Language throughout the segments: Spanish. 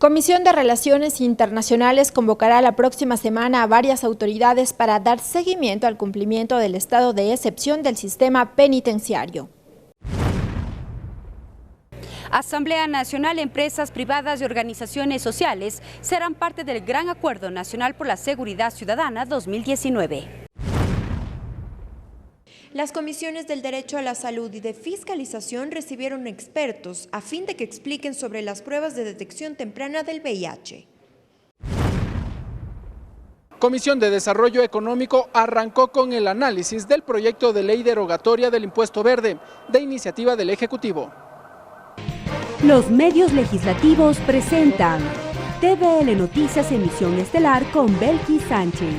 Comisión de Relaciones Internacionales convocará la próxima semana a varias autoridades para dar seguimiento al cumplimiento del estado de excepción del sistema penitenciario. Asamblea Nacional, empresas privadas y organizaciones sociales serán parte del Gran Acuerdo Nacional por la Seguridad Ciudadana 2019. Las comisiones del Derecho a la Salud y de Fiscalización recibieron expertos a fin de que expliquen sobre las pruebas de detección temprana del VIH. Comisión de Desarrollo Económico arrancó con el análisis del proyecto de ley derogatoria del impuesto verde, de iniciativa del Ejecutivo. Los medios legislativos presentan TVL Noticias Emisión Estelar con Belkis Sánchez.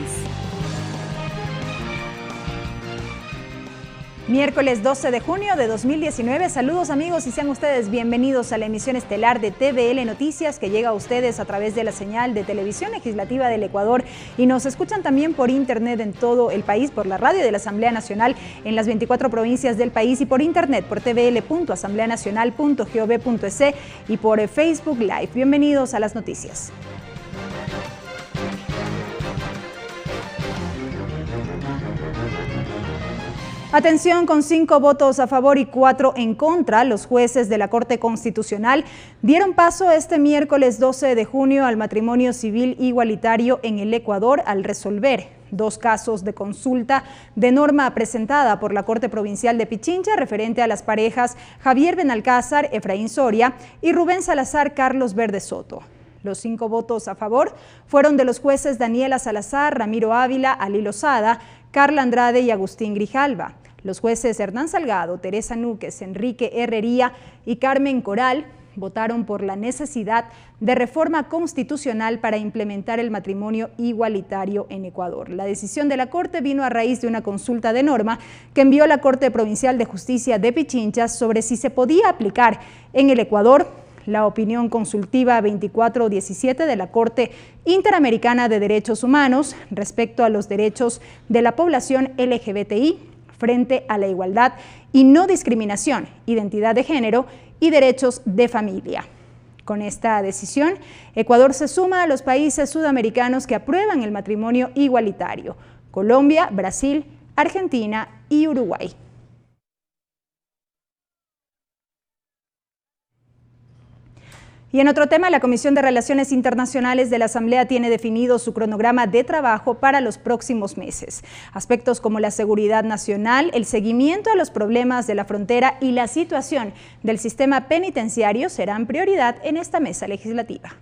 Miércoles 12 de junio de 2019, saludos amigos y sean ustedes bienvenidos a la emisión estelar de TVL Noticias que llega a ustedes a través de la señal de Televisión Legislativa del Ecuador y nos escuchan también por internet en todo el país, por la radio de la Asamblea Nacional en las 24 provincias del país y por internet por tvl.asambleanacional.gov.es y por Facebook Live. Bienvenidos a las noticias. Atención, con 5 votos a favor y 4 en contra, los jueces de la Corte Constitucional dieron paso este miércoles 12 de junio al matrimonio civil igualitario en el Ecuador al resolver 2 casos de consulta de norma presentada por la Corte Provincial de Pichincha referente a las parejas Javier Benalcázar, Efraín Soria y Rubén Salazar, Carlos Verde Soto. Los 5 votos a favor fueron de los jueces Daniela Salazar, Ramiro Ávila, Ali Lozada, Carla Andrade y Agustín Grijalva. Los jueces Hernán Salgado, Teresa Núquez, Enrique Herrería y Carmen Coral votaron por la necesidad de reforma constitucional para implementar el matrimonio igualitario en Ecuador. La decisión de la Corte vino a raíz de una consulta de norma que envió la Corte Provincial de Justicia de Pichincha sobre si se podía aplicar en el Ecuador la opinión consultiva 2417 de la Corte Interamericana de Derechos Humanos respecto a los derechos de la población LGBTI frente a la igualdad y no discriminación, identidad de género y derechos de familia. Con esta decisión, Ecuador se suma a los países sudamericanos que aprueban el matrimonio igualitario: Colombia, Brasil, Argentina y Uruguay. Y en otro tema, la Comisión de Relaciones Internacionales de la Asamblea tiene definido su cronograma de trabajo para los próximos meses. Aspectos como la seguridad nacional, el seguimiento a los problemas de la frontera y la situación del sistema penitenciario serán prioridad en esta mesa legislativa.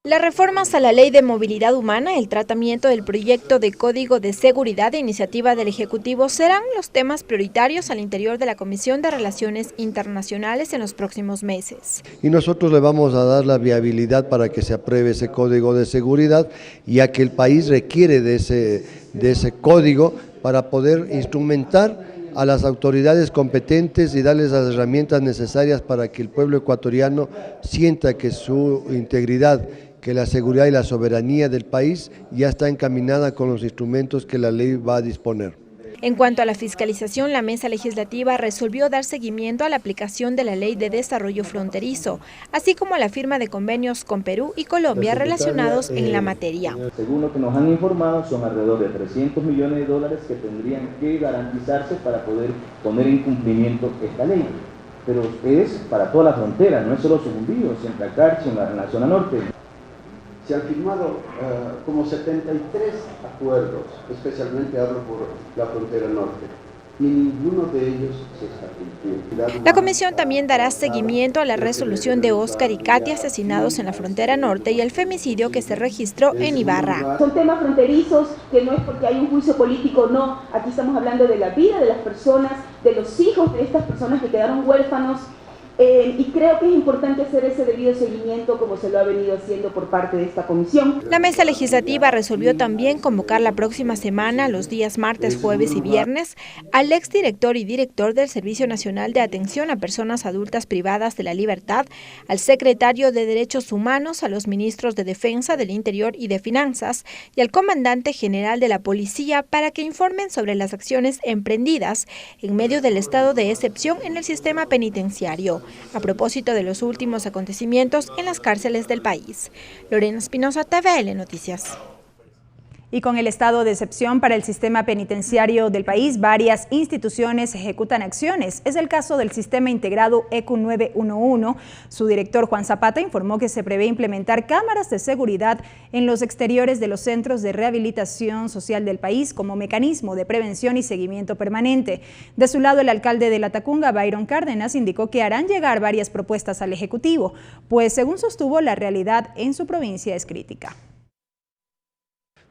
Las reformas a la Ley de Movilidad Humana, el tratamiento del proyecto de Código de Seguridad de iniciativa del Ejecutivo serán los temas prioritarios al interior de la Comisión de Relaciones Internacionales en los próximos meses. Y nosotros le vamos a dar la viabilidad para que se apruebe ese Código de Seguridad, ya que el país requiere de ese código para poder instrumentar a las autoridades competentes y darles las herramientas necesarias para que el pueblo ecuatoriano sienta que su integridad, que la seguridad y la soberanía del país ya está encaminada con los instrumentos que la ley va a disponer. En cuanto a la fiscalización, la mesa legislativa resolvió dar seguimiento a la aplicación de la Ley de Desarrollo Fronterizo, así como a la firma de convenios con Perú y Colombia relacionados en la materia. Según lo que nos han informado, son alrededor de $300 millones que tendrían que garantizarse para poder poner en cumplimiento esta ley. Pero es para toda la frontera, no es solo Sucumbíos, en Tacarchi, en la zona norte. Se han firmado como 73 acuerdos, especialmente hablo por la frontera norte, y ninguno de ellos se está cumpliendo. La comisión también dará seguimiento a la resolución de Oscar y Katy asesinados en la frontera norte y el femicidio que se registró en Ibarra. Son temas fronterizos que no es porque hay un juicio político, no. Aquí estamos hablando de la vida de las personas, de los hijos de estas personas que quedaron huérfanos. Y creo que es importante hacer ese debido seguimiento como se lo ha venido haciendo por parte de esta comisión. La mesa legislativa resolvió también convocar la próxima semana, los días martes, jueves y viernes, al exdirector y director del Servicio Nacional de Atención a Personas Adultas Privadas de la Libertad, al secretario de Derechos Humanos, a los ministros de Defensa, del Interior y de Finanzas y al comandante general de la Policía para que informen sobre las acciones emprendidas en medio del estado de excepción en el sistema penitenciario. a propósito de los últimos acontecimientos en las cárceles del país. Lorena Espinosa, TVL Noticias. Y con el estado de excepción para el sistema penitenciario del país, varias instituciones ejecutan acciones. Es el caso del Sistema Integrado ECU 911. Su director, Juan Zapata, informó que se prevé implementar cámaras de seguridad en los exteriores de los centros de rehabilitación social del país como mecanismo de prevención y seguimiento permanente. De su lado, el alcalde de Latacunga, Byron Cárdenas, indicó que harán llegar varias propuestas al Ejecutivo, pues según sostuvo, la realidad en su provincia es crítica.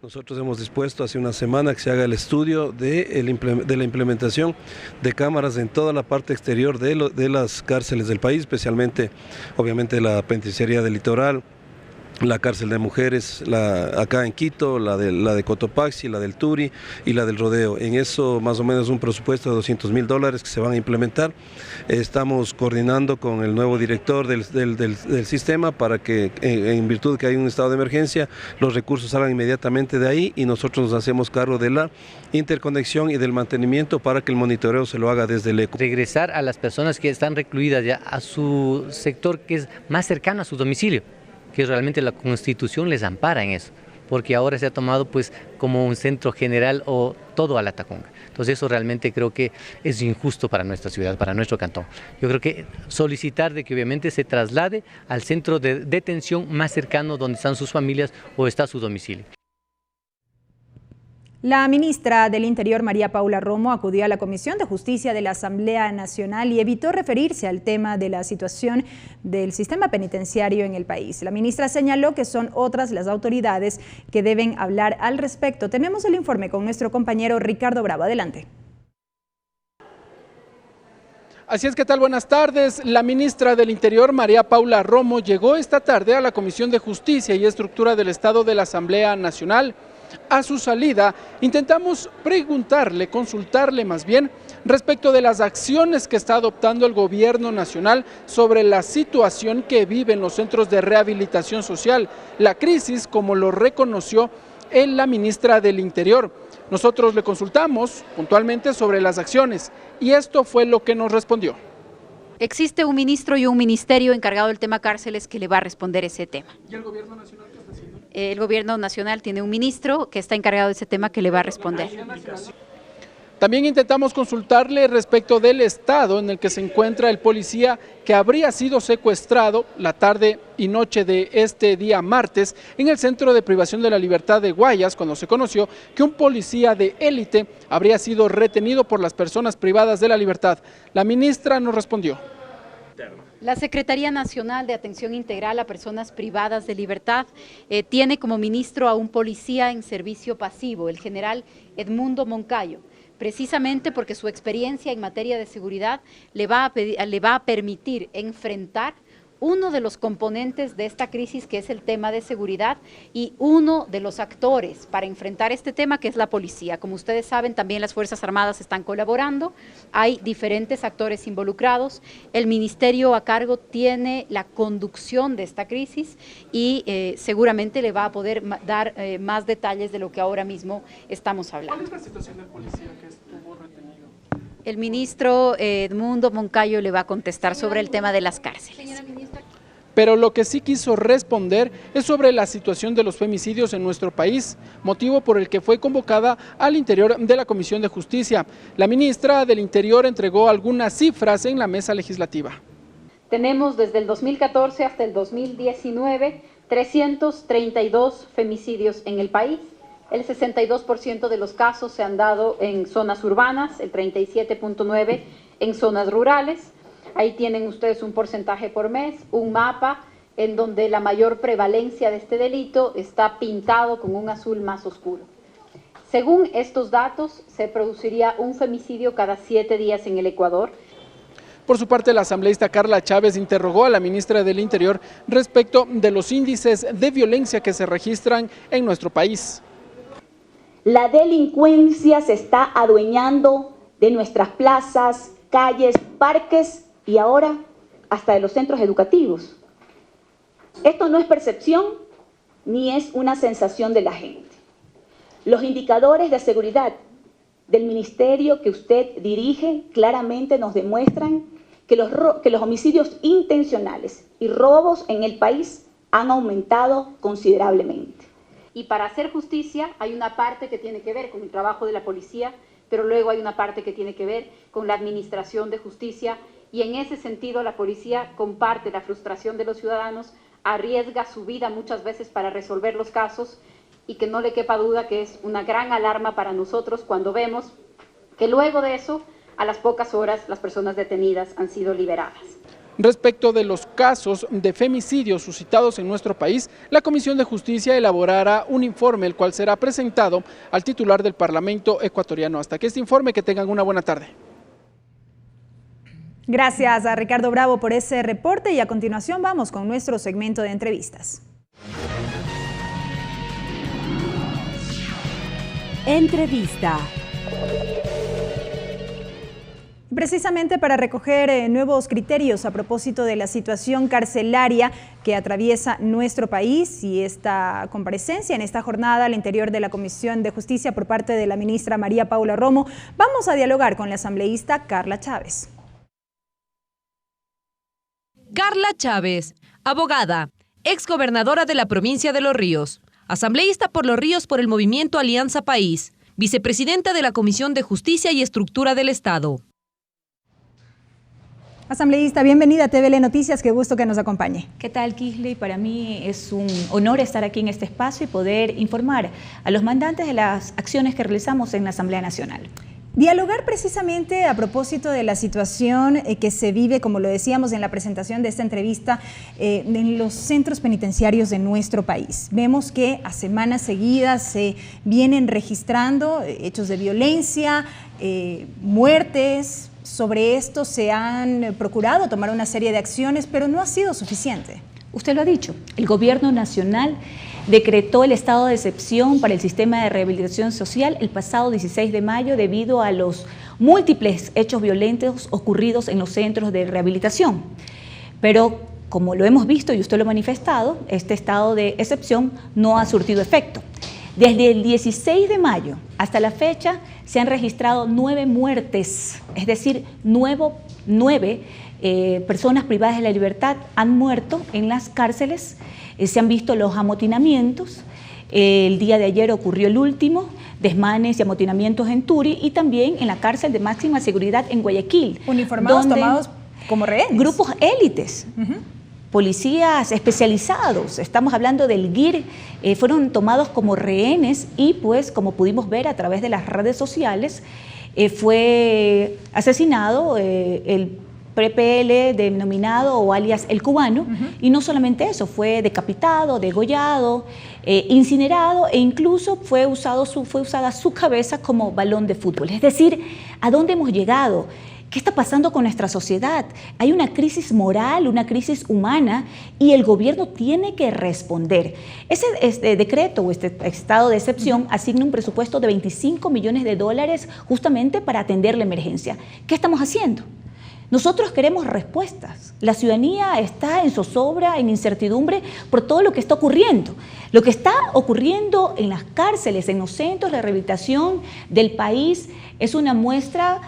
Nosotros hemos dispuesto hace una semana que se haga el estudio de la implementación de cámaras en toda la parte exterior de las cárceles del país, especialmente, obviamente, la penitenciaría del Litoral, la cárcel de mujeres acá en Quito, la de Cotopaxi, la del Turi y la del Rodeo. En eso más o menos un presupuesto de $200.000 que se van a implementar. Estamos coordinando con el nuevo director del sistema para que en virtud de que hay un estado de emergencia los recursos salgan inmediatamente de ahí y nosotros nos hacemos cargo de la interconexión y del mantenimiento para que el monitoreo se lo haga desde el ECU. Regresar a las personas que están recluidas ya a su sector que es más cercano a su domicilio, que realmente la Constitución les ampara en eso, porque ahora se ha tomado pues como un centro general o todo a Latacunga. Entonces eso realmente creo que es injusto para nuestra ciudad, para nuestro cantón. Yo creo que solicitar de que obviamente se traslade al centro de detención más cercano donde están sus familias o está su domicilio. La ministra del Interior, María Paula Romo, acudió a la Comisión de Justicia de la Asamblea Nacional y evitó referirse al tema de la situación del sistema penitenciario en el país. La ministra señaló que son otras las autoridades que deben hablar al respecto. Tenemos el informe con nuestro compañero Ricardo Bravo. Adelante. Así es, ¿qué tal? Buenas tardes. La ministra del Interior, María Paula Romo, llegó esta tarde a la Comisión de Justicia y Estructura del Estado de la Asamblea Nacional. A su salida, intentamos preguntarle, consultarle más bien, respecto de las acciones que está adoptando el gobierno nacional sobre la situación que viven los centros de rehabilitación social, la crisis, como lo reconoció la ministra del Interior. Nosotros le consultamos puntualmente sobre las acciones y esto fue lo que nos respondió. Existe un ministro y un ministerio encargado del tema cárceles que le va a responder ese tema. ¿Y el gobierno nacional qué está haciendo? El gobierno nacional tiene un ministro que está encargado de ese tema que le va a responder. También intentamos consultarle respecto del estado en el que se encuentra el policía que habría sido secuestrado la tarde y noche de este día martes en el Centro de Privación de la Libertad de Guayas, cuando se conoció que un policía de élite habría sido retenido por las personas privadas de la libertad. La ministra nos respondió. La Secretaría Nacional de Atención Integral a Personas Privadas de Libertad tiene como ministro a un policía en servicio pasivo, el general Edmundo Moncayo, precisamente porque su experiencia en materia de seguridad le va a permitir enfrentar uno de los componentes de esta crisis, que es el tema de seguridad, y uno de los actores para enfrentar este tema, que es la policía. Como ustedes saben, también las Fuerzas Armadas están colaborando, hay diferentes actores involucrados, el ministerio a cargo tiene la conducción de esta crisis y seguramente le va a poder dar más detalles de lo que ahora mismo estamos hablando. ¿Cuál es la situación del policía que estuvo retenido? El ministro Edmundo Moncayo le va a contestar sobre el tema de las cárceles. Pero lo que sí quiso responder es sobre la situación de los femicidios en nuestro país, motivo por el que fue convocada al interior de la Comisión de Justicia. La ministra del Interior entregó algunas cifras en la mesa legislativa. Tenemos desde el 2014 hasta el 2019 332 femicidios en el país. El 62% de los casos se han dado en zonas urbanas, el 37.9% en zonas rurales. Ahí tienen ustedes un porcentaje por mes, un mapa en donde la mayor prevalencia de este delito está pintado con un azul más oscuro. Según estos datos, se produciría un femicidio cada 7 días en el Ecuador. Por su parte, la asambleísta Carla Chávez interrogó a la ministra del Interior respecto de los índices de violencia que se registran en nuestro país. La delincuencia se está adueñando de nuestras plazas, calles, parques y ahora hasta de los centros educativos. Esto no es percepción ni es una sensación de la gente. Los indicadores de seguridad del ministerio que usted dirige claramente nos demuestran que los homicidios intencionales y robos en el país han aumentado considerablemente. Y para hacer justicia hay una parte que tiene que ver con el trabajo de la policía, pero luego hay una parte que tiene que ver con la administración de justicia, y en ese sentido la policía comparte la frustración de los ciudadanos, arriesga su vida muchas veces para resolver los casos, y que no le quepa duda que es una gran alarma para nosotros cuando vemos que luego de eso, a las pocas horas, las personas detenidas han sido liberadas. Respecto de los casos de femicidios suscitados en nuestro país, la Comisión de Justicia elaborará un informe, el cual será presentado al titular del Parlamento ecuatoriano. Hasta que este informe, que tengan una buena tarde. Gracias a Ricardo Bravo por ese reporte, y a continuación vamos con nuestro segmento de entrevistas. Entrevista. Precisamente para recoger nuevos criterios a propósito de la situación carcelaria que atraviesa nuestro país, y esta comparecencia en esta jornada al interior de la Comisión de Justicia por parte de la ministra María Paula Romo, vamos a dialogar con la asambleísta Carla Chávez. Carla Chávez, abogada, exgobernadora de la provincia de Los Ríos, asambleísta por Los Ríos por el movimiento Alianza País, vicepresidenta de la Comisión de Justicia y Estructura del Estado. Asambleísta, bienvenida a TVL Noticias, qué gusto que nos acompañe. ¿Qué tal, Kisley? Para mí es un honor estar aquí en este espacio y poder informar a los mandantes de las acciones que realizamos en la Asamblea Nacional. Dialogar precisamente a propósito de la situación que se vive, como lo decíamos en la presentación de esta entrevista, en los centros penitenciarios de nuestro país. Vemos que a semanas seguidas se vienen registrando hechos de violencia, muertes. Sobre esto se han procurado tomar una serie de acciones, pero no ha sido suficiente. Usted lo ha dicho, el Gobierno Nacional decretó el estado de excepción para el sistema de rehabilitación social el pasado 16 de mayo debido a los múltiples hechos violentos ocurridos en los centros de rehabilitación. Pero como lo hemos visto y usted lo ha manifestado, este estado de excepción no ha surtido efecto. Desde el 16 de mayo hasta la fecha se han registrado 9 muertes, es decir, 9 personas privadas de la libertad han muerto en las cárceles. Se han visto los amotinamientos. El día de ayer ocurrió el último, desmanes y amotinamientos en Turi, y también en la cárcel de máxima seguridad en Guayaquil. Uniformados tomados como rehenes. Grupos élites. Policías especializados, estamos hablando del GIR, fueron tomados como rehenes y pues como pudimos ver a través de las redes sociales, fue asesinado el PPL denominado o alias El Cubano, y no solamente eso, fue decapitado, degollado, incinerado, e incluso fue usada su cabeza como balón de fútbol. Es decir, ¿a dónde hemos llegado? ¿Qué está pasando con nuestra sociedad? Hay una crisis moral, una crisis humana, y el gobierno tiene que responder. Este decreto o este estado de excepción asigna un presupuesto de $25 millones justamente para atender la emergencia. ¿Qué estamos haciendo? Nosotros queremos respuestas. La ciudadanía está en zozobra, en incertidumbre por todo lo que está ocurriendo. Lo que está ocurriendo en las cárceles, en los centros de rehabilitación del país, es una muestra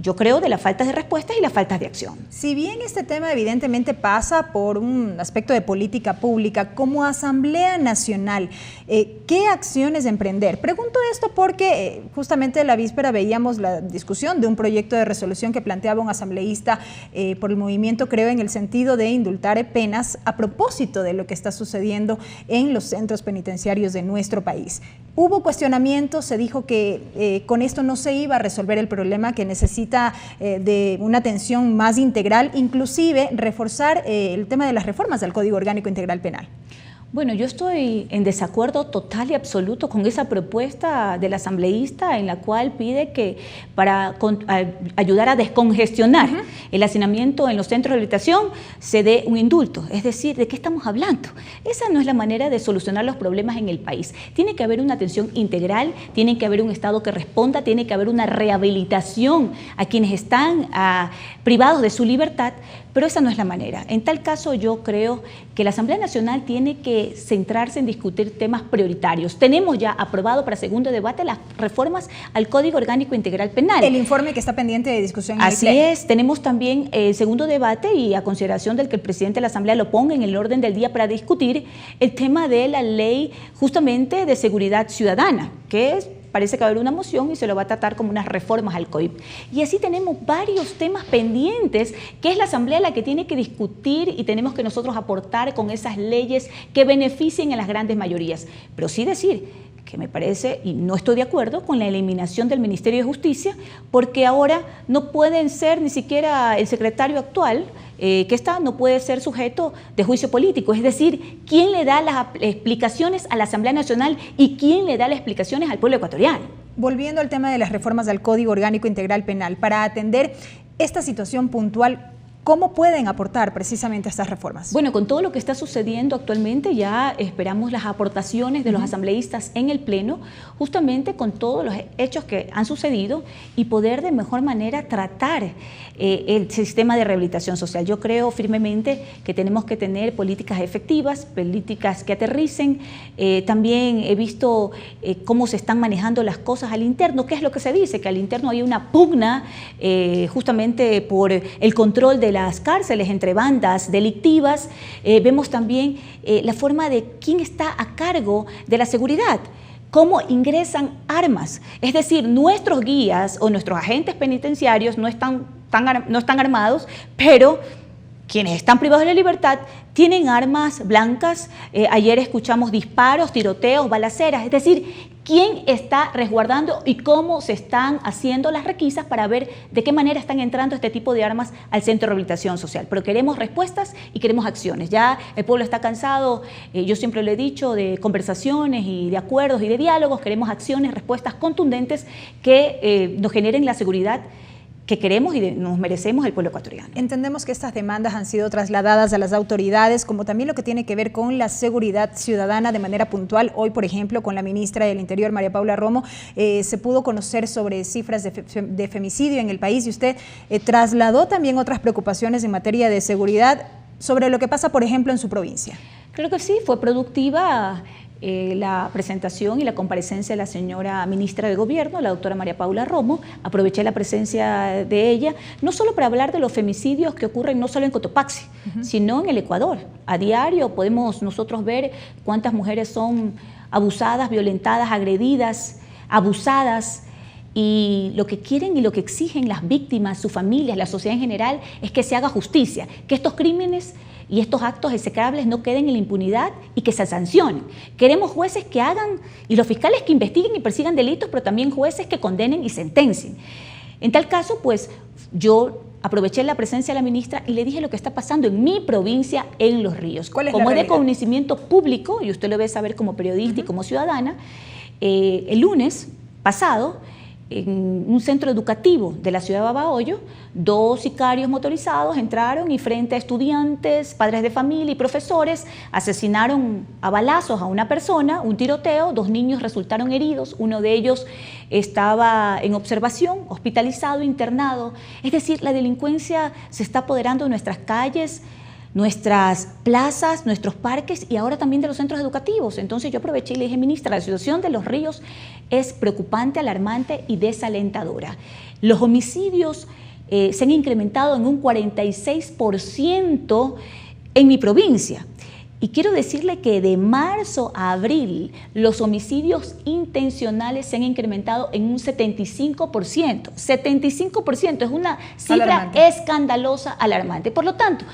yo creo, de la falta de respuestas y la falta de acción. Si bien este tema evidentemente pasa por un aspecto de política pública, como Asamblea Nacional, ¿qué acciones emprender? Pregunto esto porque justamente la víspera veíamos la discusión de un proyecto de resolución que planteaba un asambleísta por el movimiento, creo, en el sentido de indultar penas a propósito de lo que está sucediendo en los centros penitenciarios de nuestro país. Hubo cuestionamientos, se dijo que con esto no se iba a resolver el problema, que necesita de una atención más integral, inclusive reforzar el tema de las reformas al Código Orgánico Integral Penal. Bueno, yo estoy en desacuerdo total y absoluto con esa propuesta del asambleísta en la cual pide que para ayudar a descongestionar el hacinamiento en los centros de rehabilitación se dé un indulto. Es decir, ¿de qué estamos hablando? Esa no es la manera de solucionar los problemas en el país. Tiene que haber una atención integral, tiene que haber un Estado que responda, tiene que haber una rehabilitación a quienes están privados de su libertad, pero esa no es la manera. En tal caso, yo creo que la Asamblea Nacional tiene que centrarse en discutir temas prioritarios. Tenemos ya aprobado para segundo debate las reformas al Código Orgánico Integral Penal. El informe que está pendiente de discusión en el Pleno. Así es. Tenemos también también el segundo debate, y a consideración del que el presidente de la Asamblea lo ponga en el orden del día para discutir el tema de la ley justamente de seguridad ciudadana, que parece que va a haber una moción y se lo va a tratar como unas reformas al COIP. Y así tenemos varios temas pendientes que es la Asamblea la que tiene que discutir y tenemos que nosotros aportar con esas leyes que beneficien a las grandes mayorías. Pero sí decir que me parece, y no estoy de acuerdo con la eliminación del Ministerio de Justicia, porque ahora no pueden ser ni siquiera el secretario actual que está, no puede ser sujeto de juicio político. Es decir, ¿quién le da las explicaciones a la Asamblea Nacional y quién le da las explicaciones al pueblo ecuatoriano? Volviendo al tema de las reformas al Código Orgánico Integral Penal, para atender esta situación puntual, ¿cómo pueden aportar precisamente estas reformas? Bueno, con todo lo que está sucediendo actualmente ya esperamos las aportaciones de los asambleístas en el Pleno, justamente con todos los hechos que han sucedido y poder de mejor manera tratar el sistema de rehabilitación social. Yo creo firmemente que tenemos que tener políticas efectivas, políticas que aterricen. También he visto cómo se están manejando las cosas al interno. ¿Qué es lo que se dice? Que al interno hay una pugna justamente por el control de las cárceles entre bandas delictivas. Vemos también la forma de quién está a cargo de la seguridad, cómo ingresan armas. Es decir, nuestros guías o nuestros agentes penitenciarios no están armados, pero quienes están privados de la libertad tienen armas blancas. Ayer escuchamos disparos, tiroteos, balaceras. Es decir, quién está resguardando y cómo se están haciendo las requisas para ver de qué manera están entrando este tipo de armas al Centro de Rehabilitación Social. Pero queremos respuestas y queremos acciones. Ya el pueblo está cansado, yo siempre lo he dicho, de conversaciones y de acuerdos y de diálogos. Queremos acciones, respuestas contundentes que nos generen la seguridad que queremos y nos merecemos el pueblo ecuatoriano. Entendemos que estas demandas han sido trasladadas a las autoridades, como también lo que tiene que ver con la seguridad ciudadana de manera puntual. Hoy, por ejemplo, con la ministra del Interior, María Paula Romo, se pudo conocer sobre cifras de femicidio en el país y usted trasladó también otras preocupaciones en materia de seguridad sobre lo que pasa, por ejemplo, en su provincia. Creo que sí, fue productiva la presentación y la comparecencia de la señora ministra de Gobierno, la doctora María Paula Romo. Aproveché la presencia de ella, no solo para hablar de los femicidios que ocurren no solo en Cotopaxi, sino en el Ecuador. A diario podemos nosotros ver cuántas mujeres son abusadas, violentadas, agredidas, abusadas, y lo que quieren y lo que exigen las víctimas, sus familias, la sociedad en general, es que se haga justicia, que estos crímenes y estos actos execrables no queden en la impunidad y que se sancionen. Queremos jueces que hagan y los fiscales que investiguen y persigan delitos, pero también jueces que condenen y sentencien. En tal caso, pues yo aproveché la presencia de la ministra y le dije lo que está pasando en mi provincia, en Los Ríos. ¿Cuál es como la es de conocimiento público, y usted lo debe saber como periodista y como ciudadana, el lunes pasado, en un centro educativo de la ciudad de Babahoyo, 2 sicarios motorizados entraron y frente a estudiantes, padres de familia y profesores asesinaron a balazos a una persona, un tiroteo, 2 niños resultaron heridos, uno de ellos estaba en observación, hospitalizado, internado. Es decir, la delincuencia se está apoderando de nuestras calles, nuestras plazas, nuestros parques y ahora también de los centros educativos. Entonces yo aproveché y le dije, ministra, la situación de Los Ríos es preocupante, alarmante y desalentadora. Los homicidios se han incrementado en un 46% en mi provincia. Y quiero decirle que de marzo a abril los homicidios intencionales se han incrementado en un 75%. 75% es una cifra escandalosa, alarmante. Por lo tanto,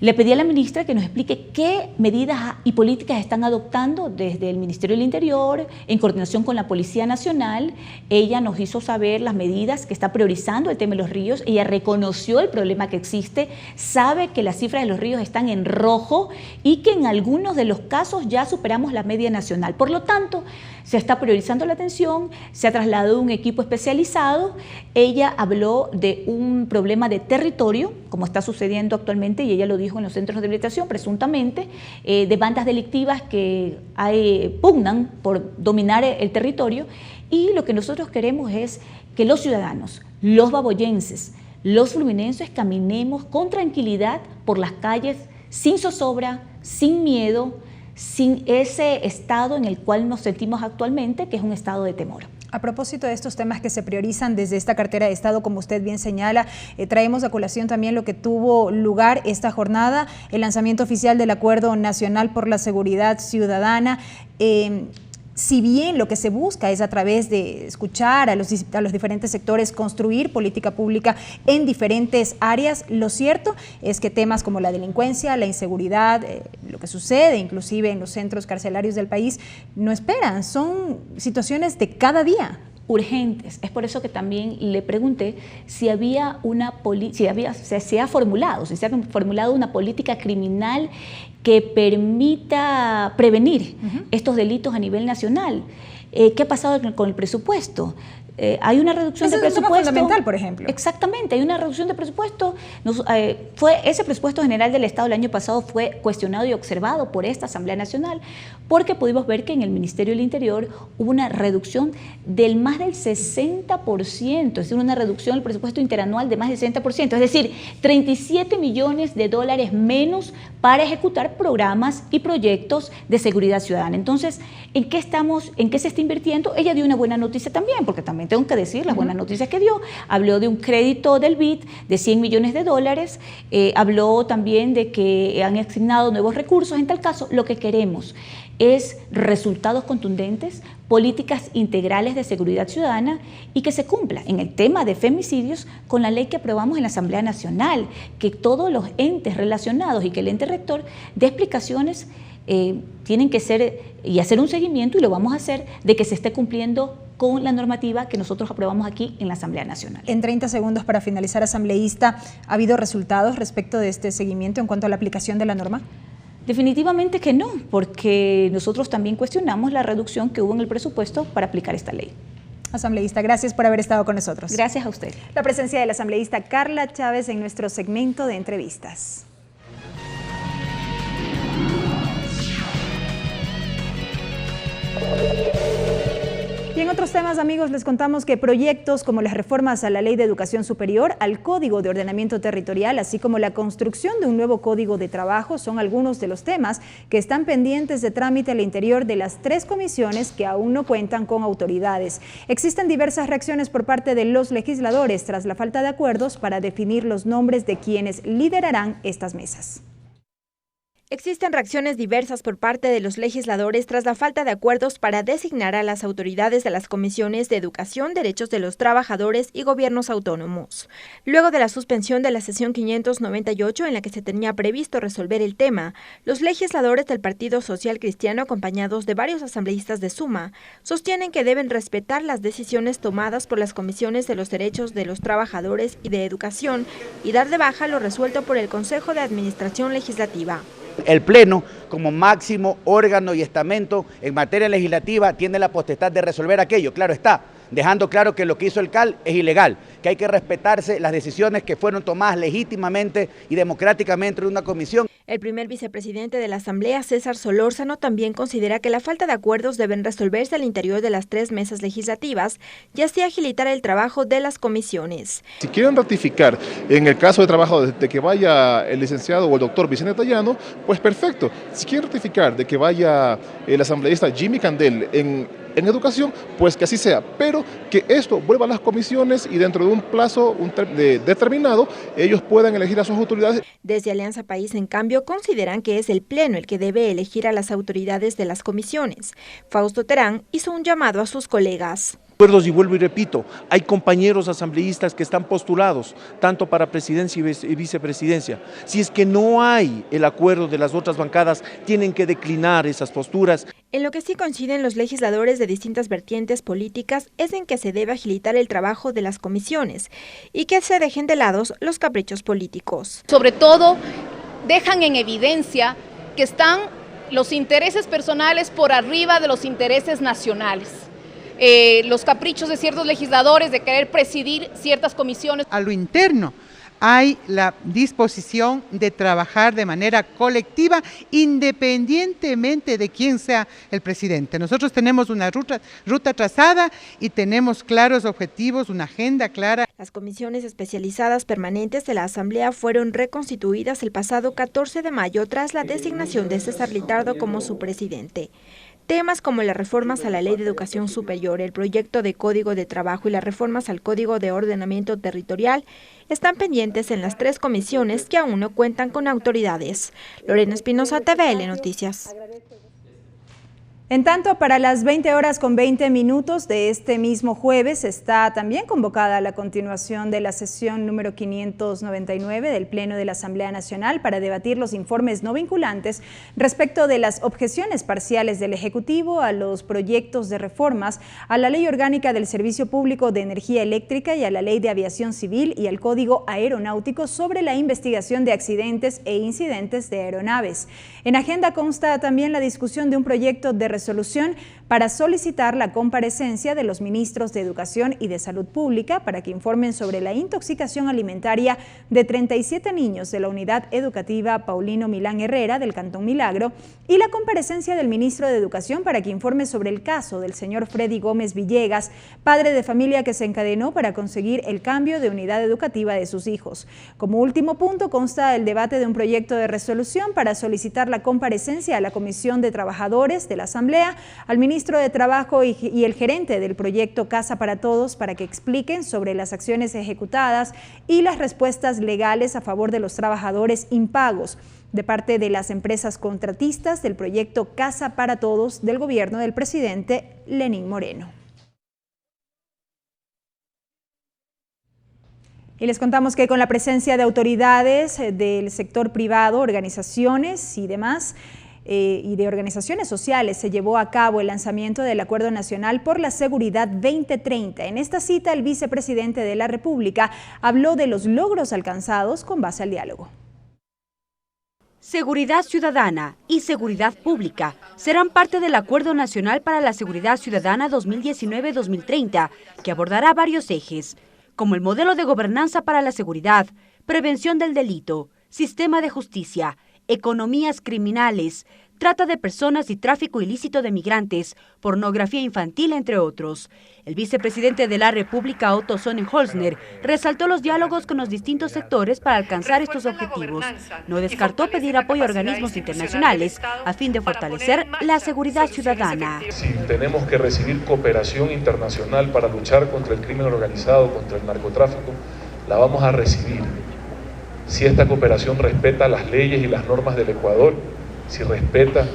le pedí a la ministra que nos explique qué medidas y políticas están adoptando desde el Ministerio del Interior en coordinación con la Policía Nacional. Ella nos hizo saber las medidas que está priorizando el tema de Los Ríos. Ella reconoció el problema que existe, sabe que las cifras de Los Ríos están en rojo y que en algunos de los casos ya superamos la media nacional. Por lo tanto, se está priorizando la atención, se ha trasladado un equipo especializado. Ella habló de un problema de territorio, como está sucediendo actualmente, y ella lo dijo en los centros de rehabilitación, presuntamente, de bandas delictivas que pugnan por dominar el territorio. Y lo que nosotros queremos es que los ciudadanos, los baboyenses, los fluminenses caminemos con tranquilidad por las calles, sin zozobra, sin miedo, sin ese estado en el cual nos sentimos actualmente, que es un estado de temor. A propósito de estos temas que se priorizan desde esta cartera de Estado, como usted bien señala, traemos a colación también lo que tuvo lugar esta jornada, el lanzamiento oficial del Acuerdo Nacional por la Seguridad Ciudadana. Si bien lo que se busca es a través de escuchar a los diferentes sectores, construir política pública en diferentes áreas, lo cierto es que temas como la delincuencia, la inseguridad, lo que sucede inclusive en los centros carcelarios del país, no esperan, son situaciones de cada día. Urgentes. Es por eso que también le pregunté si había se ha formulado una política criminal que permita prevenir estos delitos a nivel nacional. ¿Qué ha pasado con el presupuesto? Hay una reducción de presupuesto. Es un tema fundamental, por ejemplo. Exactamente, hay una reducción de presupuesto. Ese presupuesto general del Estado el año pasado fue cuestionado y observado por esta Asamblea Nacional porque pudimos ver que en el Ministerio del Interior hubo una reducción del más del 60%, es decir, una reducción del presupuesto interanual de más del 60%, es decir, 37 millones de dólares menos para ejecutar programas y proyectos de seguridad ciudadana. Entonces, ¿en qué se está invirtiendo? Ella dio una buena noticia también, porque también tengo que decir las buenas noticias que dio. Habló de un crédito del BID de 100 millones de dólares, habló también de que han asignado nuevos recursos. En tal caso, lo que queremos es resultados contundentes, políticas integrales de seguridad ciudadana y que se cumpla en el tema de femicidios con la ley que aprobamos en la Asamblea Nacional, que todos los entes relacionados y que el ente rector dé explicaciones tienen que ser y hacer un seguimiento, y lo vamos a hacer, de que se esté cumpliendo con la normativa que nosotros aprobamos aquí en la Asamblea Nacional. En 30 segundos para finalizar, asambleísta, ¿ha habido resultados respecto de este seguimiento en cuanto a la aplicación de la norma? Definitivamente que no, porque nosotros también cuestionamos la reducción que hubo en el presupuesto para aplicar esta ley. Asambleísta, gracias por haber estado con nosotros. Gracias a usted. La presencia de la asambleísta Carla Chávez en nuestro segmento de entrevistas. Y en otros temas, amigos, les contamos que proyectos como las reformas a la Ley de Educación Superior, al Código de Ordenamiento Territorial, así como la construcción de un nuevo Código de Trabajo, son algunos de los temas que están pendientes de trámite al interior de las 3 comisiones que aún no cuentan con autoridades. Existen diversas reacciones por parte de los legisladores tras la falta de acuerdos para definir los nombres de quienes liderarán estas mesas. Existen reacciones diversas por parte de los legisladores tras la falta de acuerdos para designar a las autoridades de las comisiones de Educación, Derechos de los Trabajadores y Gobiernos Autónomos. Luego de la suspensión de la sesión 598 en la que se tenía previsto resolver el tema, los legisladores del Partido Social Cristiano, acompañados de varios asambleístas de Suma, sostienen que deben respetar las decisiones tomadas por las comisiones de los Derechos de los Trabajadores y de Educación y dar de baja lo resuelto por el Consejo de Administración Legislativa. El Pleno, como máximo órgano y estamento en materia legislativa, tiene la potestad de resolver aquello, claro está, dejando claro que lo que hizo el CAL es ilegal, que hay que respetarse las decisiones que fueron tomadas legítimamente y democráticamente en una comisión. El primer vicepresidente de la Asamblea, César Solórzano, también considera que la falta de acuerdos deben resolverse al interior de las 3 mesas legislativas y así agilitar el trabajo de las comisiones. Si quieren ratificar en el caso de trabajo de que vaya el licenciado o el doctor Vicente Tallano, pues perfecto. Si quieren ratificar de que vaya el asambleísta Jimmy Candel en educación, pues que así sea, pero que esto vuelva a las comisiones y dentro de un plazo determinado ellos puedan elegir a sus autoridades. Desde Alianza País, en cambio, consideran que es el Pleno el que debe elegir a las autoridades de las comisiones. Fausto Terán hizo un llamado a sus colegas. Y vuelvo y repito, hay compañeros asambleístas que están postulados, tanto para presidencia y vicepresidencia. Si es que no hay el acuerdo de las otras bancadas, tienen que declinar esas posturas. En lo que sí coinciden los legisladores de distintas vertientes políticas es en que se debe agilitar el trabajo de las comisiones y que se dejen de lado los caprichos políticos. Sobre todo, dejan en evidencia que están los intereses personales por arriba de los intereses nacionales. Los caprichos de ciertos legisladores de querer presidir ciertas comisiones. A lo interno hay la disposición de trabajar de manera colectiva independientemente de quién sea el presidente. Nosotros tenemos una ruta trazada y tenemos claros objetivos, una agenda clara. Las comisiones especializadas permanentes de la Asamblea fueron reconstituidas el pasado 14 de mayo tras la designación de César Litardo como su presidente. Temas como las reformas a la Ley de Educación Superior, el proyecto de Código de Trabajo y las reformas al Código de Ordenamiento Territorial están pendientes en las 3 comisiones que aún no cuentan con autoridades. Lorena Espinosa, TVL Noticias. En tanto, para las 20:20 de este mismo jueves está también convocada la continuación de la sesión número 599 del Pleno de la Asamblea Nacional para debatir los informes no vinculantes respecto de las objeciones parciales del Ejecutivo a los proyectos de reformas a la Ley Orgánica del Servicio Público de Energía Eléctrica y a la Ley de Aviación Civil y al Código Aeronáutico sobre la investigación de accidentes e incidentes de aeronaves. En agenda consta también la discusión de un proyecto de resolución para solicitar la comparecencia de los ministros de Educación y de Salud Pública para que informen sobre la intoxicación alimentaria de 37 niños de la Unidad Educativa Paulino Milán Herrera del Cantón Milagro y la comparecencia del ministro de Educación para que informe sobre el caso del señor Freddy Gómez Villegas, padre de familia que se encadenó para conseguir el cambio de unidad educativa de sus hijos. Como último punto consta el debate de un proyecto de resolución para solicitar la comparecencia a la Comisión de Trabajadores de la Asamblea, al ministro de Trabajo y el gerente del proyecto Casa para Todos para que expliquen sobre las acciones ejecutadas y las respuestas legales a favor de los trabajadores impagos de parte de las empresas contratistas del proyecto Casa para Todos del gobierno del presidente Lenín Moreno. Y les contamos que con la presencia de autoridades del sector privado, organizaciones y demás, y de organizaciones sociales se llevó a cabo el lanzamiento del Acuerdo Nacional por la Seguridad 2030. En esta cita, el vicepresidente de la República habló de los logros alcanzados con base al diálogo. Seguridad ciudadana y seguridad pública serán parte del Acuerdo Nacional para la Seguridad Ciudadana 2019-2030, que abordará varios ejes, como el modelo de gobernanza para la seguridad, prevención del delito, sistema de justicia, economías criminales, trata de personas y tráfico ilícito de migrantes, pornografía infantil, entre otros. El vicepresidente de la República, Otto Sonnenholzner, resaltó los diálogos con los distintos sectores para alcanzar estos objetivos. No descartó pedir apoyo a organismos internacionales a fin de fortalecer la seguridad ciudadana. Si tenemos que recibir cooperación internacional para luchar contra el crimen organizado, contra el narcotráfico, la vamos a recibir. Si esta cooperación respeta las leyes y las normas del Ecuador, si respeta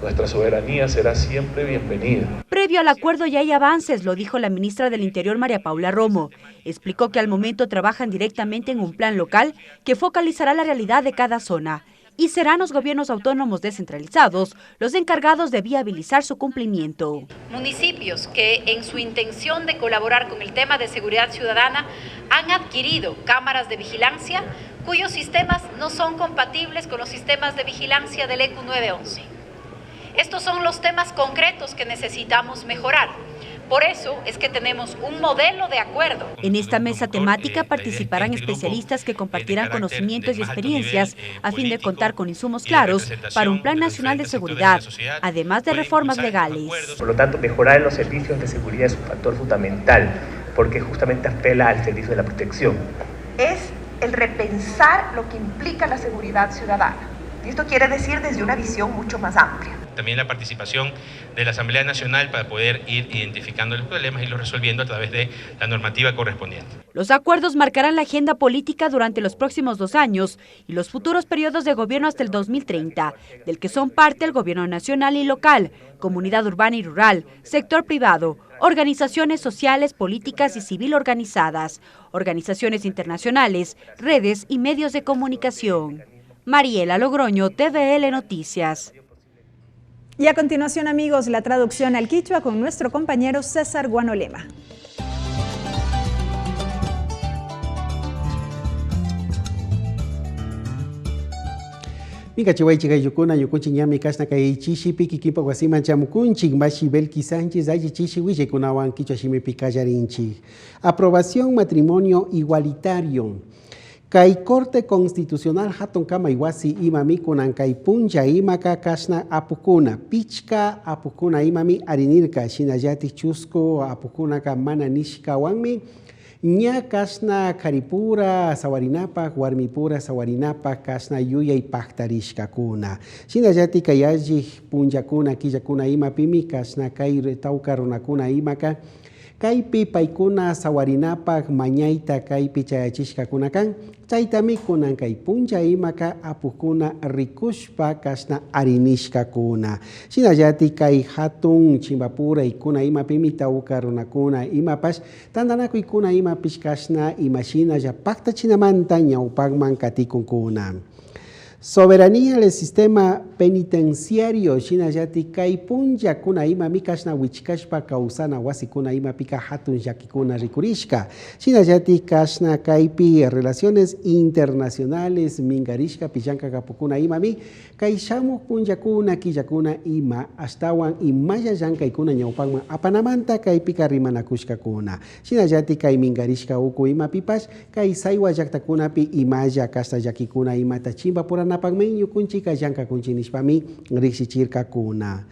nuestra soberanía, será siempre bienvenida. Previo al acuerdo ya hay avances, lo dijo la ministra del Interior, María Paula Romo. Explicó que al momento trabajan directamente en un plan local que focalizará la realidad de cada zona y serán los gobiernos autónomos descentralizados los encargados de viabilizar su cumplimiento. Municipios que en su intención de colaborar con el tema de seguridad ciudadana han adquirido cámaras de vigilancia cuyos sistemas no son compatibles con los sistemas de vigilancia del ECU 911. Estos son los temas concretos que necesitamos mejorar. Por eso es que tenemos un modelo de acuerdo. En esta mesa temática participarán especialistas que compartirán conocimientos y experiencias a fin de contar con insumos claros para un plan nacional de seguridad, además de reformas legales. Por lo tanto, mejorar los servicios de seguridad es un factor fundamental, porque justamente apela al servicio de la protección. Es el repensar lo que implica la seguridad ciudadana. Y esto quiere decir desde una visión mucho más amplia. También la participación de la Asamblea Nacional para poder ir identificando los problemas y los resolviendo a través de la normativa correspondiente. Los acuerdos marcarán la agenda política durante los próximos 2 años y los futuros periodos de gobierno hasta el 2030, del que son parte el gobierno nacional y local, comunidad urbana y rural, sector privado, organizaciones sociales, políticas y civil organizadas, organizaciones internacionales, redes y medios de comunicación. Mariela Logroño, TVL Noticias. Y a continuación, amigos, la traducción al quichua con nuestro compañero César Guanolema. Mika chihuay chica yukuna yukunchi ñami kasna kay chishi piki kipa guasiman chamukunchik mashi belki sánchez ayi chishi wiche kunawan quichua shimi pikayarinchik. Aprobación matrimonio igualitario. Kay Corte Constitucional hatun kama iwasi imami kunan kay puncha imaka kasna apukuna pichka apukuna imami arinirka shinayati chusco apukuna ka mana nishkawanmi Ña kasna karipura sawarinapak, warmipura sawarinapak kasna yuyay paktarishkakuna. Shinallati kayallij punllakuna killakuna imapimi kasna kay tawka runakuna imaka kaypi paykuna sawarinapak mañayta kaypi chayachishkakuna kan chaytami kunan kay puncha imaka apukuna rikushpa kasna arinishkakuna. Shinallati kay hatun chimbapura ikuna imapimi tawka runakuna imapash tandanakuykuna imapish kasna imashinalla paktachinamanta ñawpakman katikunkuna. Soberanía del sistema penitenciario shinallati kay punllakuna imami kashna wichkashpa kawsana wasikuna imapika hatun llakikuna rikurishka. Shinallati kashna kaypi relaciones internacionales mingarishka pillanka kapukuna imami kay shamuk punllakuna killakuna ima astawan imaya llankaykuna ñawpanman apanamanta kaypika rimanakushkakuna. Shinallati kay mingarishka uku imapipash kay saywa llaktakunapi imaya kashna llakikuna imata chimba purana napagmeño kunchika llanka kunchinishpami rixichirkakuna.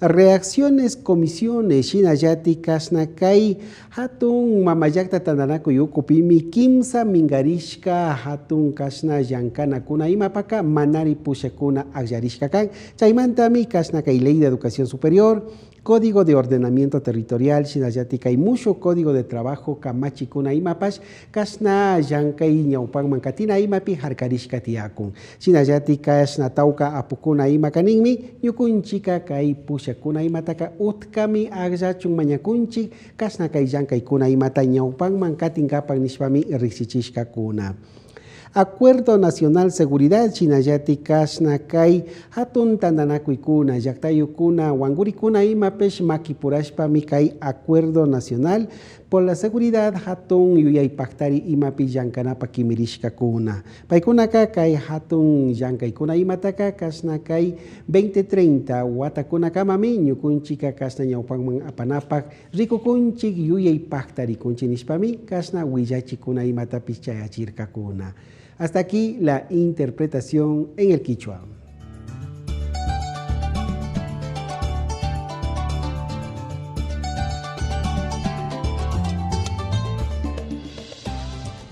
Reacciones comisiones shinallati kasna kay hatun mamayakta tandanakuy ukupimi kimsa mingarishka hatun kasna llankanakuna imapaka manari pushakuna akllariska kan chaymantami kasna kay ley de educación superior, Código de Ordenamiento Territorial, shinallati kay musho Código de Trabajo kamachikuna imapash kasna llankay ñawpanman katina imapi harkarishka tiyakun. Shinallati kasna tawka apukuna imakaninmi ñukunchika kay pushakuna imataka utkami akllachun mañakunchik kasna kay llankaykuna imata ñawpanman katinkapan nishpami riksichishkakuna. Acuerdo Nacional Seguridad shinallati kasna kay hatun tandanakuykuna llaktayukuna wangurikuna imapesh makipurashpami kay Acuerdo Nacional por la Seguridad hatun yuyaypaktari imapi llankanapa kimirishkakuna. Paykunaka kay hatun llankaykuna imataka kasna kay 2030 watakunakamami ñukunchika kasna ñawpanman apanapak rikukunchik yuyaypaktari kunchinishpami kasna willachikuna imatapis chayachirkakuna. Hasta aquí la interpretación en el quichua.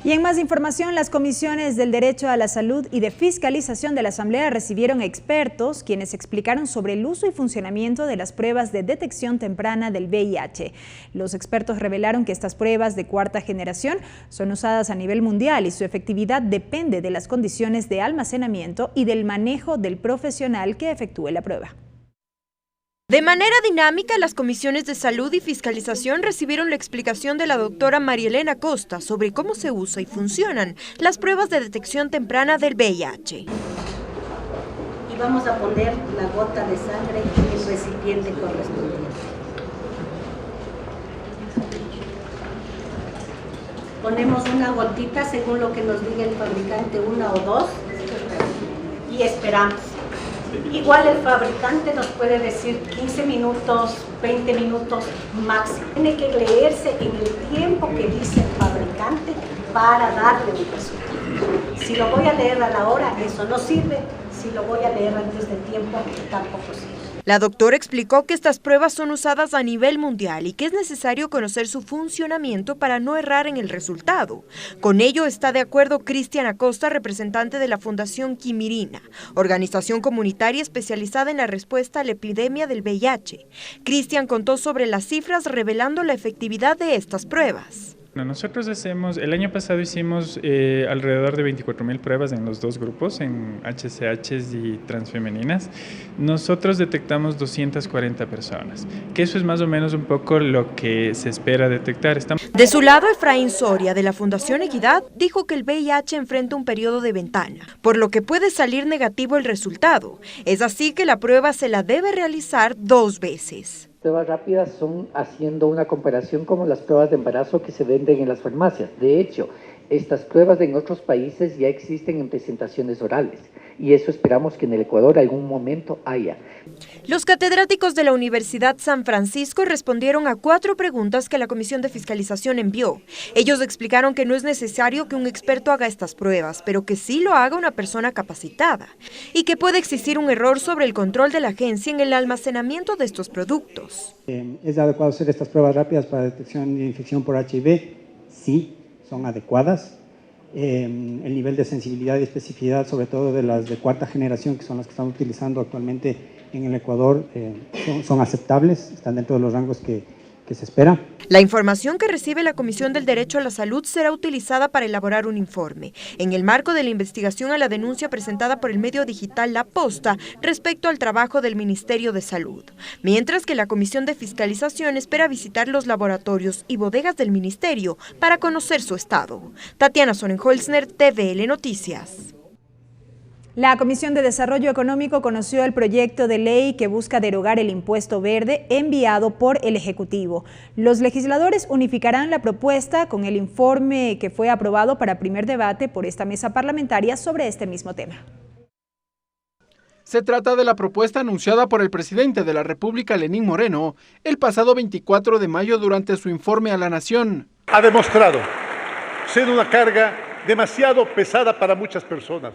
Y en más información, las comisiones del Derecho a la Salud y de Fiscalización de la Asamblea recibieron expertos quienes explicaron sobre el uso y funcionamiento de las pruebas de detección temprana del VIH. Los expertos revelaron que estas pruebas de cuarta generación son usadas a nivel mundial y su efectividad depende de las condiciones de almacenamiento y del manejo del profesional que efectúe la prueba. De manera dinámica, las comisiones de salud y fiscalización recibieron la explicación de la doctora Marielena Costa sobre cómo se usa y funcionan las pruebas de detección temprana del VIH. Y vamos a poner la gota de sangre en el recipiente correspondiente. Ponemos una gotita según lo que nos diga el fabricante, 1 o 2, y esperamos. Igual el fabricante nos puede decir 15 minutos, 20 minutos máximo. Tiene que leerse en el tiempo que dice el fabricante para darle un resultado. Si lo voy a leer a la hora, eso no sirve. Si lo voy a leer antes de tiempo, tampoco sirve. La doctora explicó que estas pruebas son usadas a nivel mundial y que es necesario conocer su funcionamiento para no errar en el resultado. Con ello está de acuerdo Cristian Acosta, representante de la Fundación Quimirina, organización comunitaria especializada en la respuesta a la epidemia del VIH. Cristian contó sobre las cifras revelando la efectividad de estas pruebas. Nosotros el año pasado hicimos alrededor de 24,000 pruebas en los dos grupos, en HCHs y transfemeninas. Nosotros detectamos 240 personas, que eso es más o menos un poco lo que se espera detectar. De su lado, Efraín Soria, de la Fundación Equidad, dijo que el VIH enfrenta un periodo de ventana, por lo que puede salir negativo el resultado. Es así que la prueba se la debe realizar 2 veces. Pruebas rápidas son haciendo una comparación como las pruebas de embarazo que se venden en las farmacias. De hecho, estas pruebas en otros países ya existen en presentaciones orales y eso esperamos que en el Ecuador algún momento haya. Los catedráticos de la Universidad San Francisco respondieron a 4 preguntas que la Comisión de Fiscalización envió. Ellos explicaron que no es necesario que un experto haga estas pruebas, pero que sí lo haga una persona capacitada y que puede existir un error sobre el control de la agencia en el almacenamiento de estos productos. ¿Es adecuado hacer estas pruebas rápidas para detección de infección por HIV? Sí. son adecuadas. El nivel de sensibilidad y especificidad, sobre todo de las de cuarta generación, que son las que están utilizando actualmente en el Ecuador, son aceptables, están dentro de los rangos que se espera. La información que recibe la Comisión del Derecho a la Salud será utilizada para elaborar un informe, en el marco de la investigación a la denuncia presentada por el medio digital La Posta respecto al trabajo del Ministerio de Salud, mientras que la Comisión de Fiscalización espera visitar los laboratorios y bodegas del Ministerio para conocer su estado. Tatiana Sonnenholzner, TVL Noticias. La Comisión de Desarrollo Económico conoció el proyecto de ley que busca derogar el impuesto verde enviado por el Ejecutivo. Los legisladores unificarán la propuesta con el informe que fue aprobado para primer debate por esta mesa parlamentaria sobre este mismo tema. Se trata de la propuesta anunciada por el presidente de la República, Lenín Moreno, el pasado 24 de mayo durante su informe a la Nación. Ha demostrado ser una carga demasiado pesada para muchas personas.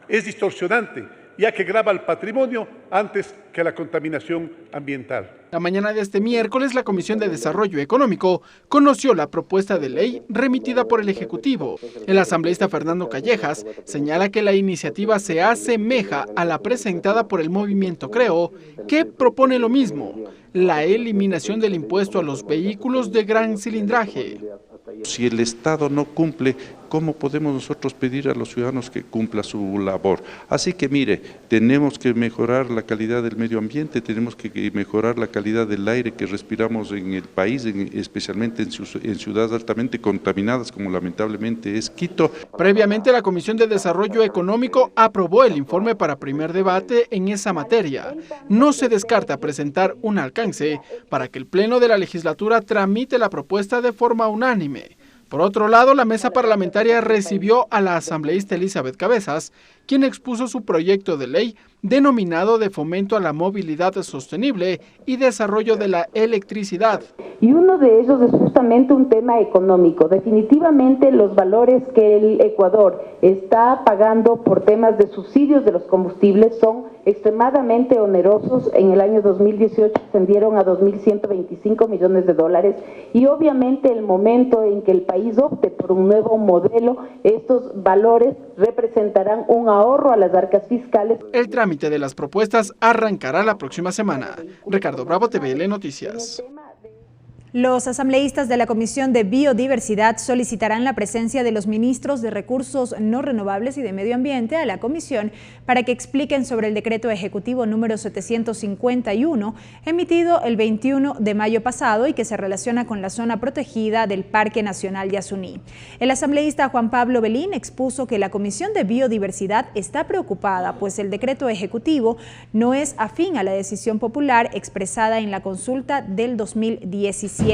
Es distorsionante, ya que grava el patrimonio antes que la contaminación ambiental. La mañana de este miércoles, la Comisión de Desarrollo Económico conoció la propuesta de ley remitida por el Ejecutivo. El asambleísta Fernando Callejas señala que la iniciativa se asemeja a la presentada por el movimiento Creo, que propone lo mismo, la eliminación del impuesto a los vehículos de gran cilindraje. Si el Estado no cumple, ¿cómo podemos nosotros pedir a los ciudadanos que cumpla su labor? Así que mire, tenemos que mejorar la calidad del medio ambiente, tenemos que mejorar la calidad del aire que respiramos en el país, especialmente en ciudades altamente contaminadas como lamentablemente es Quito. Previamente, la Comisión de Desarrollo Económico aprobó el informe para primer debate en esa materia. No se descarta presentar un alcance para que el Pleno de la legislatura tramite la propuesta de forma unánime. Por otro lado, la mesa parlamentaria recibió a la asambleísta Elizabeth Cabezas, quien expuso su proyecto de ley denominado de fomento a la movilidad sostenible y desarrollo de la electricidad. Y uno de ellos es justamente un tema económico. Definitivamente los valores que el Ecuador está pagando por temas de subsidios de los combustibles son extremadamente onerosos. En el año 2018 ascendieron a 2.125 millones de dólares y obviamente el momento en que el país opte por un nuevo modelo, estos valores representarán un ahorro a las arcas fiscales. El trámite de las propuestas arrancará la próxima semana. Ricardo Bravo, TVL Noticias. Los asambleístas de la Comisión de Biodiversidad solicitarán la presencia de los ministros de Recursos No Renovables y de Medio Ambiente a la comisión para que expliquen sobre el decreto ejecutivo número 751 emitido el 21 de mayo pasado y que se relaciona con la zona protegida del Parque Nacional Yasuní. El asambleísta Juan Pablo Belín expuso que la Comisión de Biodiversidad está preocupada, pues el decreto ejecutivo no es afín a la decisión popular expresada en la consulta del 2017.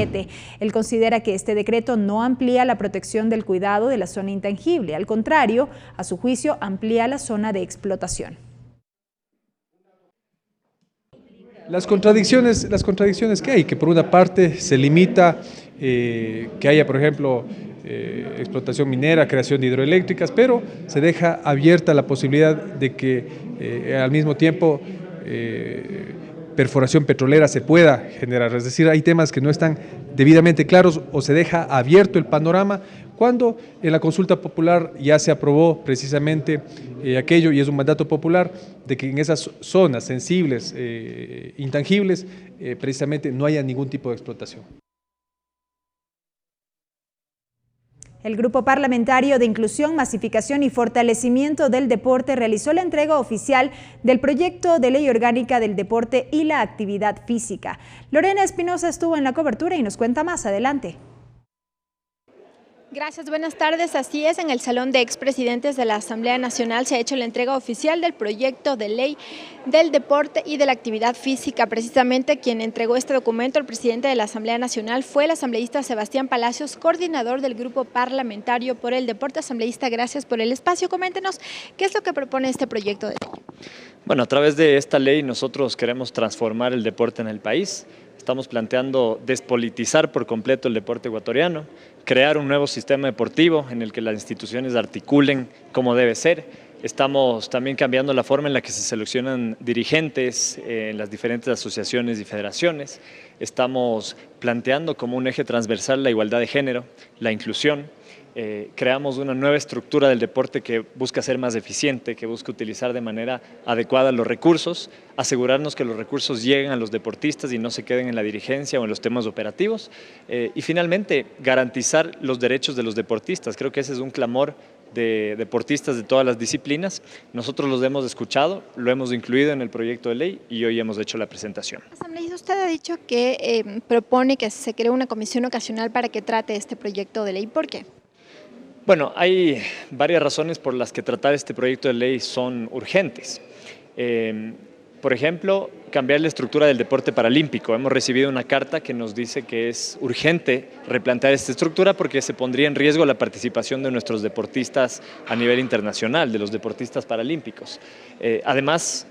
Él considera que este decreto no amplía la protección del cuidado de la zona intangible, al contrario, a su juicio amplía la zona de explotación. Las contradicciones que hay, que por una parte se limita que haya, por ejemplo, explotación minera, creación de hidroeléctricas, pero se deja abierta la posibilidad de que al mismo tiempo perforación petrolera se pueda generar, es decir, hay temas que no están debidamente claros o se deja abierto el panorama cuando en la consulta popular ya se aprobó precisamente aquello, y es un mandato popular, de que en esas zonas sensibles, intangibles, precisamente no haya ningún tipo de explotación. El Grupo Parlamentario de Inclusión, Masificación y Fortalecimiento del Deporte realizó la entrega oficial del proyecto de ley orgánica del deporte y la actividad física. Lorena Espinosa estuvo en la cobertura y nos cuenta más adelante. Gracias, buenas tardes. Así es, en el Salón de Expresidentes de la Asamblea Nacional se ha hecho la entrega oficial del proyecto de ley del deporte y de la actividad física. Precisamente quien entregó este documento al presidente de la Asamblea Nacional fue el asambleísta Sebastián Palacios, coordinador del Grupo Parlamentario por el Deporte. Asambleísta, gracias por el espacio. Coméntenos, ¿qué es lo que propone este proyecto de ley? Bueno, a través de esta ley nosotros queremos transformar el deporte en el país. Estamos planteando despolitizar por completo el deporte ecuatoriano, crear un nuevo sistema deportivo en el que las instituciones articulen como debe ser. Estamos también cambiando la forma en la que se seleccionan dirigentes en las diferentes asociaciones y federaciones. Estamos planteando como un eje transversal la igualdad de género, la inclusión. creamos una nueva estructura del deporte que busca ser más eficiente, que busca utilizar de manera adecuada los recursos, asegurarnos que los recursos lleguen a los deportistas y no se queden en la dirigencia o en los temas operativos, y finalmente garantizar los derechos de los deportistas. Creo que ese es un clamor de deportistas de todas las disciplinas. Nosotros los hemos escuchado, lo hemos incluido en el proyecto de ley y hoy hemos hecho la presentación. Asambleísta, usted ha dicho que propone que se cree una comisión ocasional para que trate este proyecto de ley. ¿Por qué? Bueno, hay varias razones por las que tratar este proyecto de ley son urgentes. Por ejemplo, cambiar la estructura del deporte paralímpico. Hemos recibido una carta que nos dice que es urgente replantear esta estructura porque se pondría en riesgo la participación de nuestros deportistas a nivel internacional, de los deportistas paralímpicos. Además,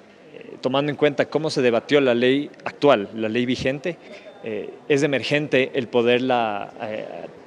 tomando en cuenta cómo se debatió la ley actual, la ley vigente, es emergente el poderla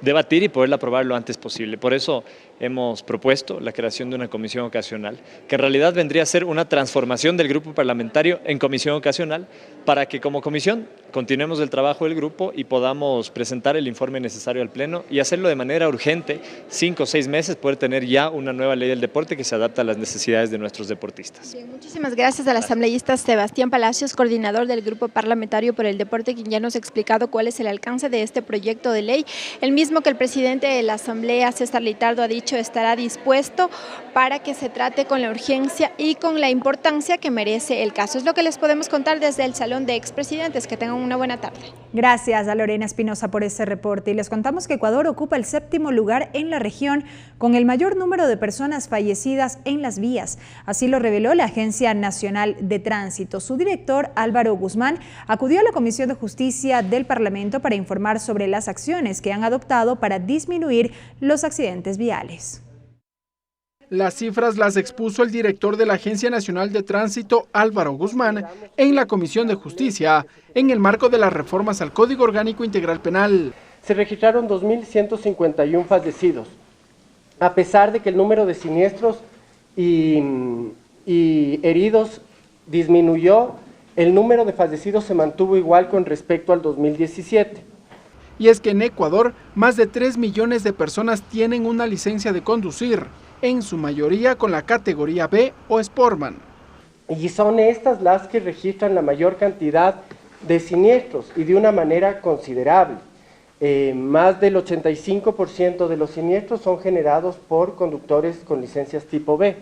debatir y poderla aprobar lo antes posible. Por eso hemos propuesto la creación de una comisión ocasional, que en realidad vendría a ser una transformación del grupo parlamentario en comisión ocasional, para que como comisión continuemos el trabajo del grupo y podamos presentar el informe necesario al Pleno y hacerlo de manera urgente, 5 o 6 meses, poder tener ya una nueva ley del deporte que se adapta a las necesidades de nuestros deportistas. Bien, muchísimas gracias al asambleísta Sebastián Palacios, coordinador del Grupo Parlamentario por el Deporte, quien ya nos ha explicado cuál es el alcance de este proyecto de ley, el mismo que el presidente de la Asamblea, César Litardo, ha dicho estará dispuesto para que se trate con la urgencia y con la importancia que merece el caso. Es lo que les podemos contar desde el Salón de Expresidentes. Que tengan una buena tarde. Gracias a Lorena Espinosa por ese reporte. Y les contamos que Ecuador ocupa el 7º lugar en la región con el mayor número de personas fallecidas en las vías. Así lo reveló la Agencia Nacional de Tránsito. Su director, Álvaro Guzmán, acudió a la Comisión de Justicia del Parlamento para informar sobre las acciones que han adoptado para disminuir los accidentes viales. Las cifras las expuso el director de la Agencia Nacional de Tránsito, Álvaro Guzmán, en la Comisión de Justicia, en el marco de las reformas al Código Orgánico Integral Penal. Se registraron 2.151 fallecidos, a pesar de que el número de siniestros y heridos disminuyó, el número de fallecidos se mantuvo igual con respecto al 2017. Y es que en Ecuador, más de 3 millones de personas tienen una licencia de conducir, en su mayoría con la categoría B o Sportman. Y son estas las que registran la mayor cantidad de siniestros y de una manera considerable. Más del 85% de los siniestros son generados por conductores con licencias tipo B.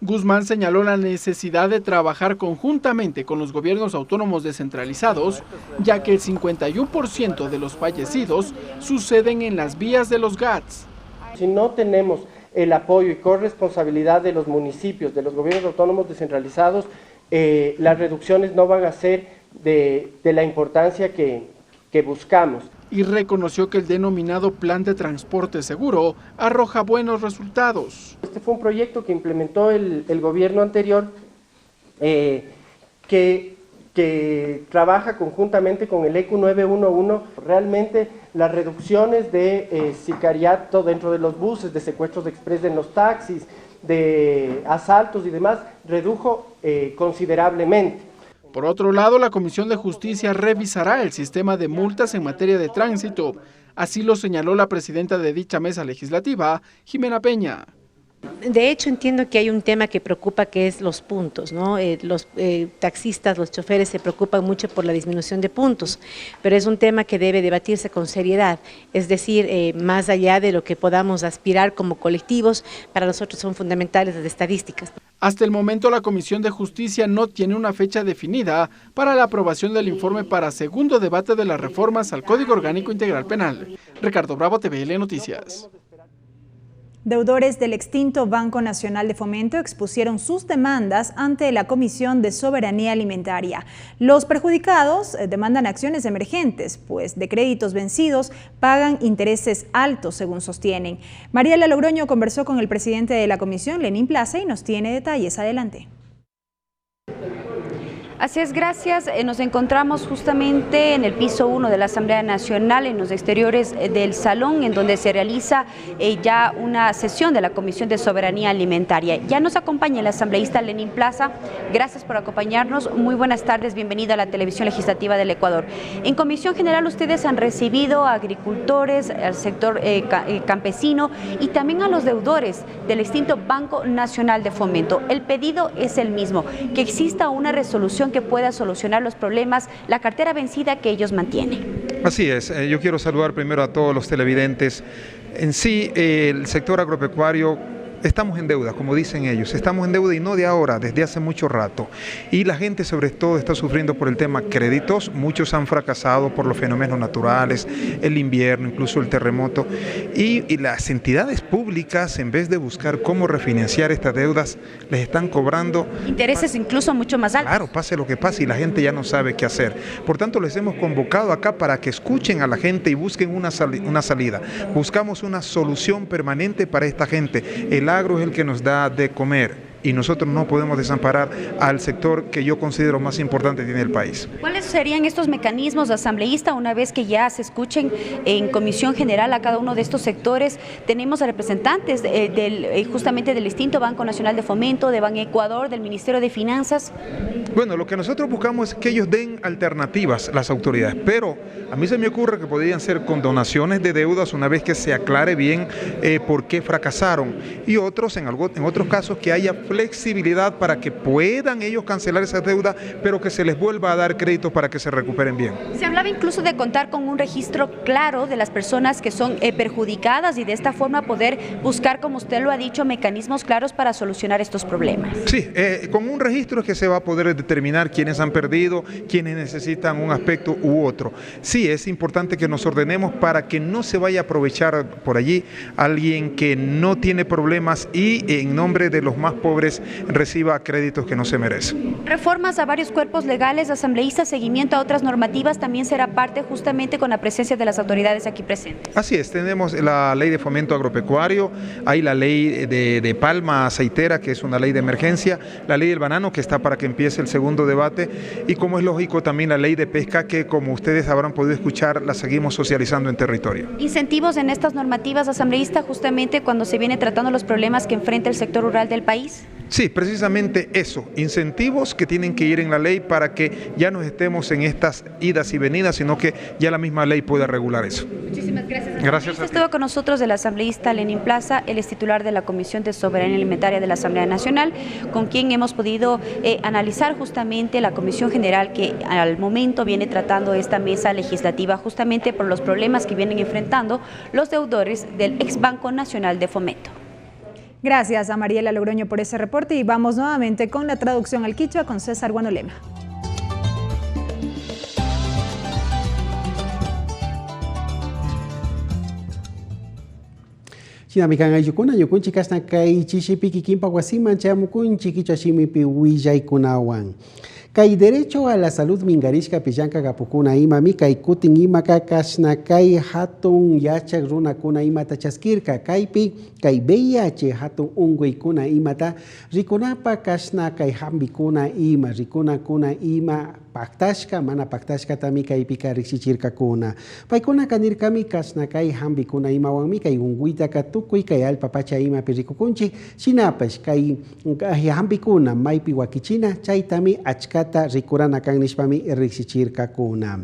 Guzmán señaló la necesidad de trabajar conjuntamente con los gobiernos autónomos descentralizados, ya que el 51% de los fallecidos suceden en las vías de los GATS. Si no tenemos el apoyo y corresponsabilidad de los municipios, de los gobiernos autónomos descentralizados, las reducciones no van a ser de la importancia que buscamos. Y reconoció que el denominado Plan de Transporte Seguro arroja buenos resultados. Este fue un proyecto que implementó el gobierno anterior, que trabaja conjuntamente con el ECU 911. Realmente las reducciones de sicariato dentro de los buses, de secuestros express en los taxis, de asaltos y demás, redujo considerablemente. Por otro lado, la Comisión de Justicia revisará el sistema de multas en materia de tránsito. Así lo señaló la presidenta de dicha mesa legislativa, Jimena Peña. De hecho, entiendo que hay un tema que preocupa, que es los puntos, ¿no? Los taxistas, los choferes se preocupan mucho por la disminución de puntos, pero es un tema que debe debatirse con seriedad, es decir, más allá de lo que podamos aspirar como colectivos, para nosotros son fundamentales las estadísticas. Hasta el momento, la Comisión de Justicia no tiene una fecha definida para la aprobación del informe para segundo debate de las reformas al Código Orgánico Integral Penal. Ricardo Bravo, TVL Noticias. Deudores del extinto Banco Nacional de Fomento expusieron sus demandas ante la Comisión de Soberanía Alimentaria. Los perjudicados demandan acciones emergentes, pues de créditos vencidos pagan intereses altos, según sostienen. Mariela Logroño conversó con el presidente de la comisión, Lenín Plaza, y nos tiene detalles. Adelante. Así es, gracias. Nos encontramos justamente en el piso 1 de la Asamblea Nacional, en los exteriores del salón, en donde se realiza ya una sesión de la Comisión de Soberanía Alimentaria. Ya nos acompaña el asambleísta Lenín Plaza. Gracias por acompañarnos. Muy buenas tardes, bienvenido a la Televisión Legislativa del Ecuador. En Comisión General ustedes han recibido a agricultores, al sector campesino y también a los deudores del extinto Banco Nacional de Fomento. El pedido es el mismo, que exista una resolución que pueda solucionar los problemas, la cartera vencida que ellos mantienen. Así es, yo quiero saludar primero a todos los televidentes. En sí, el sector agropecuario, estamos en deuda, como dicen ellos, estamos en deuda y no de ahora, desde hace mucho rato. Y la gente sobre todo está sufriendo por el tema créditos, muchos han fracasado por los fenómenos naturales, el invierno, incluso el terremoto. Y las entidades públicas, en vez de buscar cómo refinanciar estas deudas, les están cobrando intereses incluso mucho más altos. Claro, pase lo que pase y la gente ya no sabe qué hacer. Por tanto, les hemos convocado acá para que escuchen a la gente y busquen una salida. Buscamos una solución permanente para esta gente. El agro es el que nos da de comer y nosotros no podemos desamparar al sector que yo considero más importante que tiene el país. ¿Cuáles serían estos mecanismos, asambleísta, una vez que ya se escuchen en Comisión General a cada uno de estos sectores? Tenemos a representantes justamente del extinto Banco Nacional de Fomento, de Banecuador, del Ministerio de Finanzas. Bueno, lo que nosotros buscamos es que ellos den alternativas, las autoridades, pero a mí se me ocurre que podrían ser condonaciones de deudas una vez que se aclare bien por qué fracasaron, y otros, en otros casos, que haya flexibilidad para que puedan ellos cancelar esa deuda, pero que se les vuelva a dar créditos para que se recuperen bien. Se hablaba incluso de contar con un registro claro de las personas que son perjudicadas y de esta forma poder buscar, como usted lo ha dicho, mecanismos claros para solucionar estos problemas. Sí, con un registro es que se va a poder determinar quiénes han perdido, quiénes necesitan un aspecto u otro. Sí, es importante que nos ordenemos para que no se vaya a aprovechar por allí alguien que no tiene problemas y en nombre de los más pobres reciba créditos que no se merecen. Reformas a varios cuerpos legales, asambleístas, seguimiento a otras normativas también será parte justamente con la presencia de las autoridades aquí presentes. Así es, tenemos la ley de fomento agropecuario, hay la ley de palma aceitera, que es una ley de emergencia, la ley del banano, que está para que empiece el segundo debate, y como es lógico también la ley de pesca, que como ustedes habrán podido escuchar, la seguimos socializando en territorio. ¿Incentivos en estas normativas, asambleísta, justamente cuando se viene tratando los problemas que enfrenta el sector rural del país? Sí, precisamente eso, incentivos que tienen que ir en la ley para que ya no estemos en estas idas y venidas, sino que ya la misma ley pueda regular eso. Muchísimas gracias. Gracias. Estuvo con nosotros el asambleísta Lenín Plaza, él es titular de la Comisión de Soberanía Alimentaria de la Asamblea Nacional, con quien hemos podido analizar justamente la Comisión General que al momento viene tratando esta mesa legislativa justamente por los problemas que vienen enfrentando los deudores del ex Banco Nacional de Fomento. Gracias a Mariela Logroño por ese reporte y vamos nuevamente con la traducción al quichua con César Guanolema. Sinamikan ayukuna yukunchi kasna kai chishipi kimpa wasiman chamukunchi kichashimipi willay-kunawan. Kay derecho a la salud mingarishka pillanka gapukuna imami kay kutin imaka kashna kay hatun yachak runakuna imata chaskirka kaypi kay VIH hatun unguykuna imata rikunapa kashna kay hambikuna ima rikunakuna ima paktashka mana paktashka tami kaypika riksichirkakuna paykuna kanirkami kashna kay hambikuna imawanmi kay unguitaka tukuy kay alpapacha imapi rikukunchik shinapash kay hambikuna maypi wakichina chaytami achkata rikurana kan nishpami riksichirkakuna.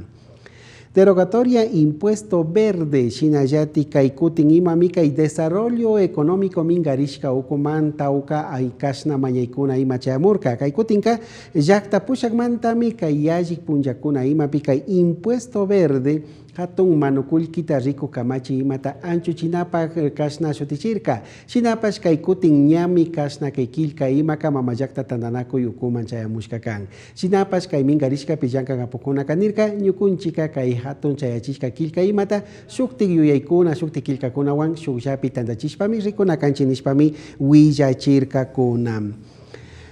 Derogatoria impuesto verde shinayati kay kutin imami kay desarrollo económico mingarishka ukuman tauka aykashna mañaykuna ima chayamurka kay kutinka llakta pushakmantami kay yallik punllakuna imapi kay impuesto verde hatun manukullkita riku kamachi imata anchu chinapak kashna shutichirka shinapash kay kutin ñami kashna kay kilka imaka mamayakta tandanakuy ukuman chayamushka kan shinapash kay mingarishka pillanka apukuna kanirka ñukunchika kay hatun chayachishka kilka imata shuktik yuyaykuna shuktik kilkakunawan shukllapi tandachishpami rikuna kanchi nishpami willachirkakuna.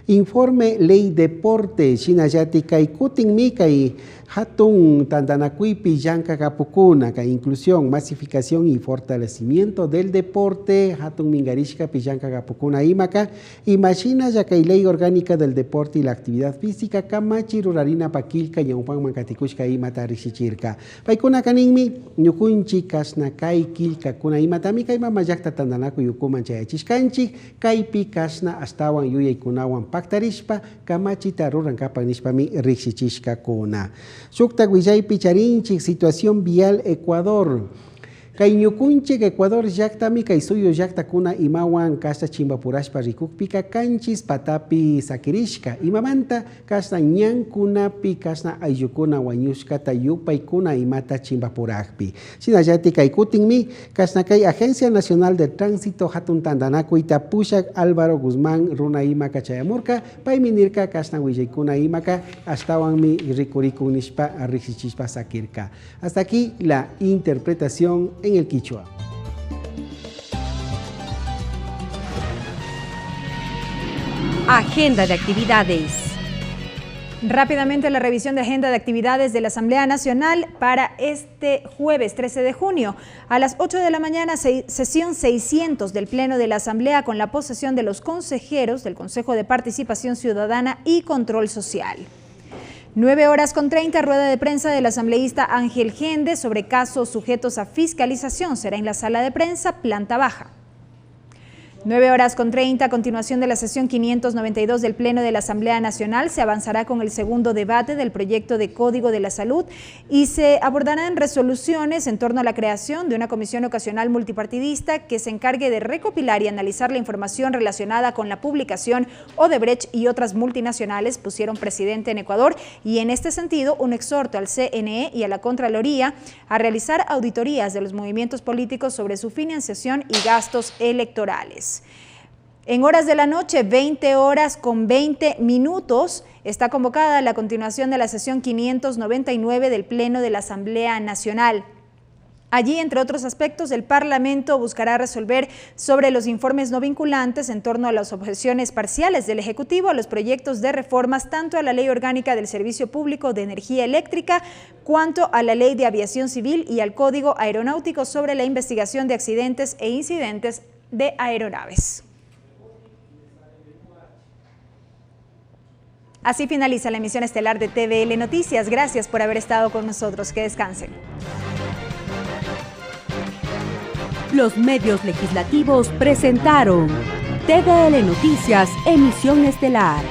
Informe Ley Deporte, Shinayati Kai Kutin Mikai, Hatun Tandanakuipi Yanka Kapukuna, Kai Inclusión, Masificación y Fortalecimiento del Deporte, Hatun Mingarishka Piyanka Kapukuna Imaka, y Machina Yakai Ley Orgánica del Deporte y la Actividad Física, Kamachi Rurarina Pakilka, Yonpan Mankatikushka Imata Rishichirka. Paikuna Kaningmi, Yukunchi Kasnakai Kilka Kuna Imatamika Imamayakta Tandanaku Yukuman Chayachishkanchi, Kaipi Kasna Astawan Yuya Kunawan Paktarishpa, Kamachi Taruran Kapanishpami Rishichishka Kuna. Sukta Guillay Picharinchi, situación vial Ecuador. Kaiñukunchik Ecuador llaktami kay suyo llaktakuna imawan kasta chimbapurashpa rikukpika kanchis patapi sakirishka imamanta kasta ñankunapi kasta ayllukuna wañushkata yupaykuna imata chimbapurajpi. Shinallati kay kutinmi kasta kay Agencia Nacional de Tránsito hatun tandanakuy Pushak Álvaro Guzmán runa imaka chayamurka paymi nirka kasta willaykuna imaka ashtawanmi rikurikunispa riksichispa sakirka. Hasta aquí la interpretación en el Quichua. Agenda de actividades. Rápidamente la revisión de agenda de actividades de la Asamblea Nacional para este jueves 13 de junio. A las 8 de la mañana, sesión 600 del Pleno de la Asamblea con la posesión de los consejeros del Consejo de Participación Ciudadana y Control Social. 9:30, rueda de prensa del asambleísta Ángel Gende sobre casos sujetos a fiscalización. Será en la sala de prensa, planta baja. 9:30, continuación de la sesión 592 del Pleno de la Asamblea Nacional. Se avanzará con el segundo debate del proyecto de Código de la Salud y se abordarán resoluciones en torno a la creación de una comisión ocasional multipartidista que se encargue de recopilar y analizar la información relacionada con la publicación Odebrecht y otras multinacionales, pusieron presidente en Ecuador, y en este sentido un exhorto al CNE y a la Contraloría a realizar auditorías de los movimientos políticos sobre su financiación y gastos electorales. En horas de la noche, 20:20, está convocada la continuación de la sesión 599 del Pleno de la Asamblea Nacional. Allí, entre otros aspectos, el Parlamento buscará resolver sobre los informes no vinculantes en torno a las objeciones parciales del Ejecutivo a los proyectos de reformas tanto a la Ley Orgánica del Servicio Público de Energía Eléctrica cuanto a la Ley de Aviación Civil y al Código Aeronáutico sobre la investigación de accidentes e incidentes de aeronaves. Así finaliza la emisión estelar de TVL Noticias. Gracias por haber estado con nosotros. Que descansen. Los medios legislativos presentaron TVL Noticias, emisión estelar.